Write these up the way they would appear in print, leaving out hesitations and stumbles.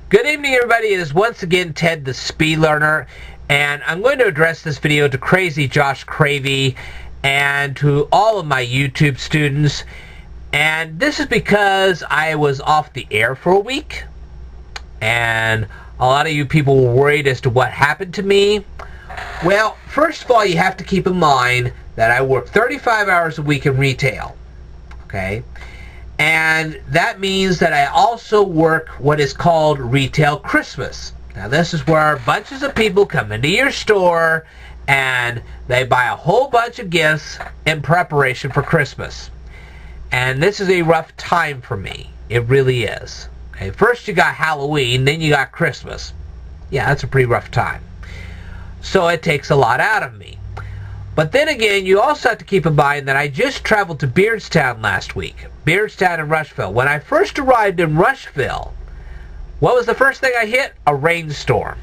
Good evening, everybody. It is once again Ted the Speed Learner, and I'm going to address this video to Crazy Josh Cravey and to all of my YouTube students. And this is because I was off the air for a week, and a lot of you people were worried as to what happened to me. Well, first of all, you have to keep in mind that I work 35 hours a week in retail, okay? And that means that I also work what is called Retail Christmas. Now, this is where bunches of people come into your store and they buy a whole bunch of gifts in preparation for Christmas. And this is a rough time for me. It really is. Okay, first you got Halloween, then you got Christmas. Yeah, that's a pretty rough time. So it takes a lot out of me. But then again, you also have to keep in mind that I just traveled to Beardstown last week. Beardstown and Rushville. When I first arrived in Rushville, what was the first thing I hit? A rainstorm.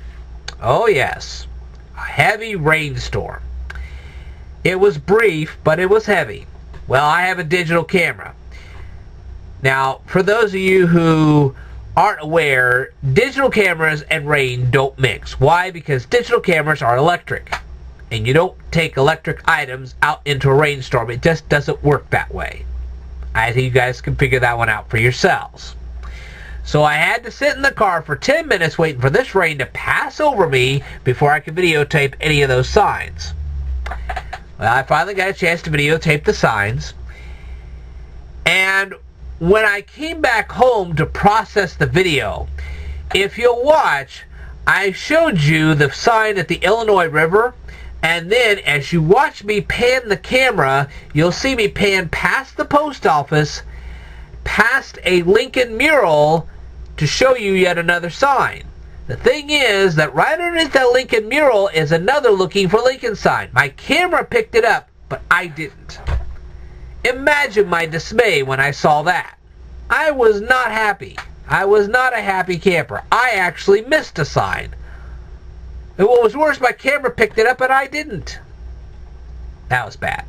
Oh yes, a heavy rainstorm. It was brief, but it was heavy. Well, I have a digital camera. Now, for those of you who aren't aware, digital cameras and rain don't mix. Why? Because digital cameras are electric. And you don't take electric items out into a rainstorm. It just doesn't work that way. I think you guys can figure that one out for yourselves. So I had to sit in the car for 10 minutes waiting for this rain to pass over me before I could videotape any of those signs. Well, I finally got a chance to videotape the signs. And when I came back home to process the video, if you'll watch, I showed you the sign at the Illinois River. And then, as you watch me pan the camera, you'll see me pan past the post office, past a Lincoln mural, to show you yet another sign. The thing is that right underneath that Lincoln mural is another Looking for Lincoln sign. My camera picked it up, but I didn't. Imagine my dismay when I saw that. I was not happy. I was not a happy camper. I actually missed a sign. And what was worse, my camera picked it up and I didn't. That was bad.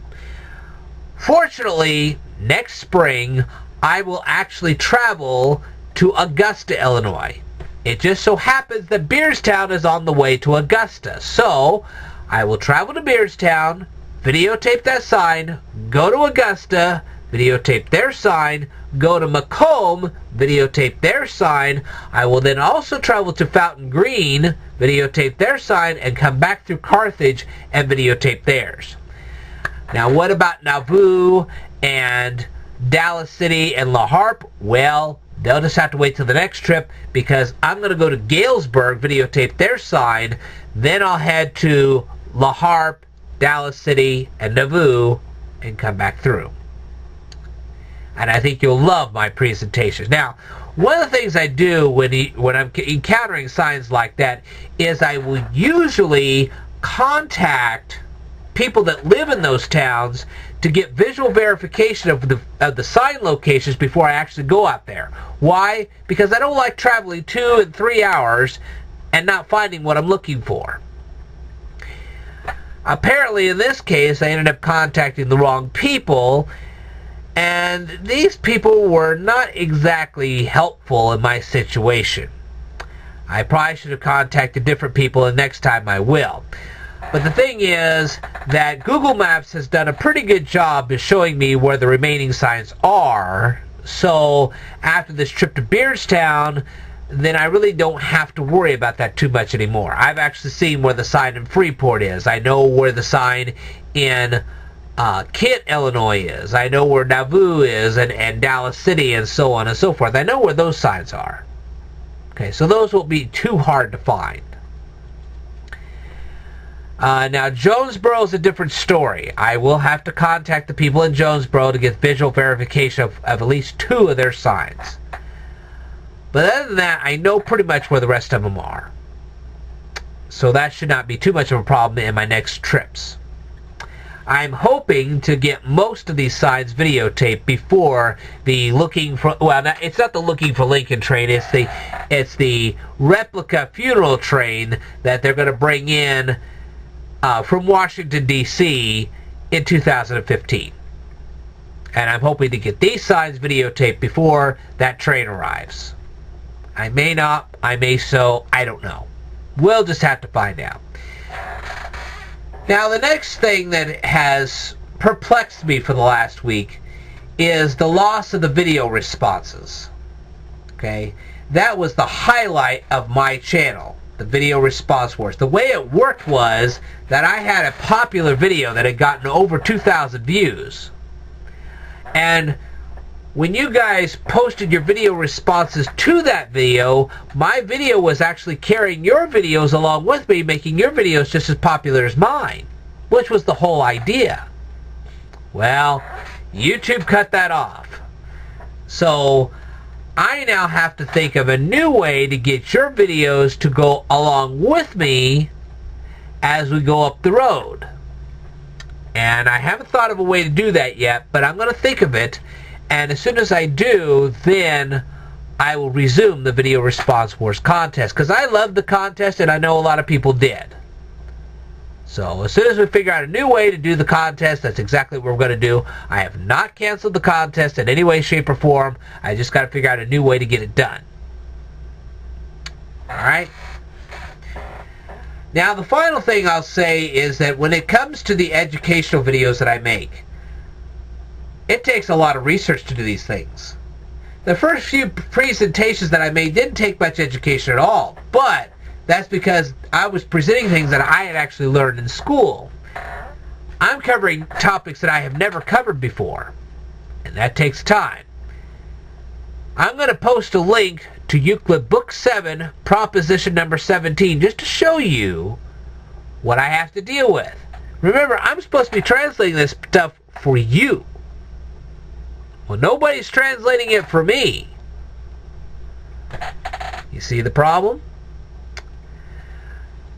Fortunately, next spring, I will actually travel to Augusta, Illinois. It just so happens that Beardstown is on the way to Augusta. So, I will travel to Beardstown, videotape that sign, go to Augusta, videotape their sign, go to Macomb, videotape their sign. I will then also travel to Fountain Green, videotape their sign, and come back through Carthage and videotape theirs. Now, what about Nauvoo and Dallas City and La Harpe? Well, they'll just have to wait till the next trip, because I'm going to go to Galesburg, videotape their sign, then I'll head to La Harpe, Dallas City, and Nauvoo, and come back through. And I think you'll love my presentations. Now, one of the things I do when I'm encountering signs like that is I will usually contact people that live in those towns to get visual verification of the sign locations before I actually go out there. Why? Because I don't like traveling 2 and 3 hours and not finding what I'm looking for. Apparently, in this case, I ended up contacting the wrong people. And these people were not exactly helpful in my situation. I probably should have contacted different people, and next time I will. But the thing is that Google Maps has done a pretty good job of showing me where the remaining signs are. So after this trip to Beardstown, then I really don't have to worry about that too much anymore. I've actually seen where the sign in Freeport is. I know where the sign in Kent, Illinois is. I know where Nauvoo is, and Dallas City, and so on and so forth. I know where those signs are. Okay, so those won't be too hard to find. Now, Jonesboro is a different story. I will have to contact the people in Jonesboro to get visual verification of at least 2 of their signs. But other than that, I know pretty much where the rest of them are. So that should not be too much of a problem in my next trips. I'm hoping to get most of these signs videotaped before the it's not the Looking for Lincoln train, it's the replica funeral train that they're going to bring in from Washington, D.C. in 2015. And I'm hoping to get these signs videotaped before that train arrives. I may not, I may so, I don't know. We'll just have to find out. Now, the next thing that has perplexed me for the last week is the loss of the video responses. Okay? That was the highlight of my channel, the video response wars. The way it worked was that I had a popular video that had gotten over 2,000 views. And when you guys posted your video responses to that video, my video was actually carrying your videos along with me, making your videos just as popular as mine, which was the whole idea. Well, YouTube cut that off. So I now have to think of a new way to get your videos to go along with me as we go up the road. And I haven't thought of a way to do that yet, but I'm going to think of it. And as soon as I do, then I will resume the Video Response Wars contest. Because I loved the contest, and I know a lot of people did. So as soon as we figure out a new way to do the contest, that's exactly what we're going to do. I have not canceled the contest in any way, shape, or form. I just got to figure out a new way to get it done. Alright? Now, the final thing I'll say is that when it comes to the educational videos that I make, it takes a lot of research to do these things. The first few presentations that I made didn't take much education at all, but that's because I was presenting things that I had actually learned in school. I'm covering topics that I have never covered before, and that takes time. I'm going to post a link to Euclid Book 7, Proposition number 17, just to show you what I have to deal with. Remember, I'm supposed to be translating this stuff for you. Well, nobody's translating it for me. You see the problem?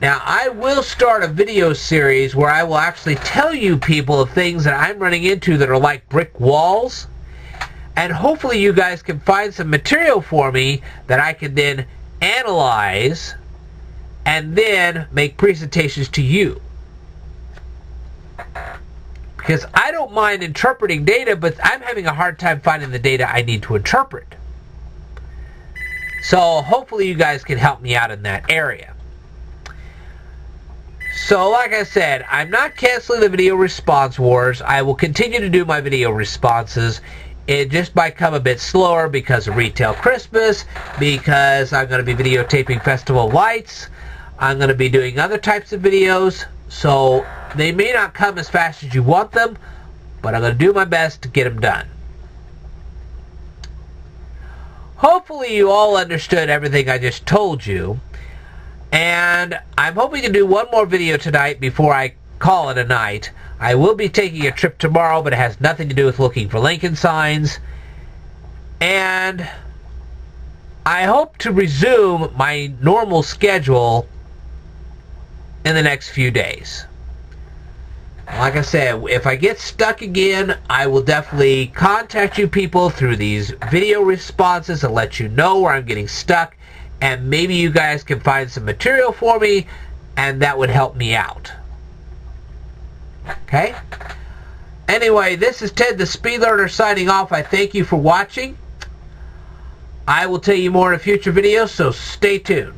Now, I will start a video series where I will actually tell you people of things that I'm running into that are like brick walls. And hopefully you guys can find some material for me that I can then analyze and then make presentations to you. Because I don't mind interpreting data, but I'm having a hard time finding the data I need to interpret. So hopefully you guys can help me out in that area. So like I said, I'm not canceling the Video Response Wars. I will continue to do my video responses. It just might come a bit slower because of Retail Christmas, because I'm going to be videotaping Festival Lights. I'm going to be doing other types of videos. So they may not come as fast as you want them, but I'm going to do my best to get them done. Hopefully you all understood everything I just told you. And I'm hoping to do one more video tonight before I call it a night. I will be taking a trip tomorrow, but it has nothing to do with looking for Lincoln signs. And I hope to resume my normal schedule in the next few days. Like I said, if I get stuck again, I will definitely contact you people through these video responses and let you know where I'm getting stuck. And maybe you guys can find some material for me, and that would help me out. Okay? Anyway, this is Ted the Speed Learner signing off. I thank you for watching. I will tell you more in a future video, so stay tuned.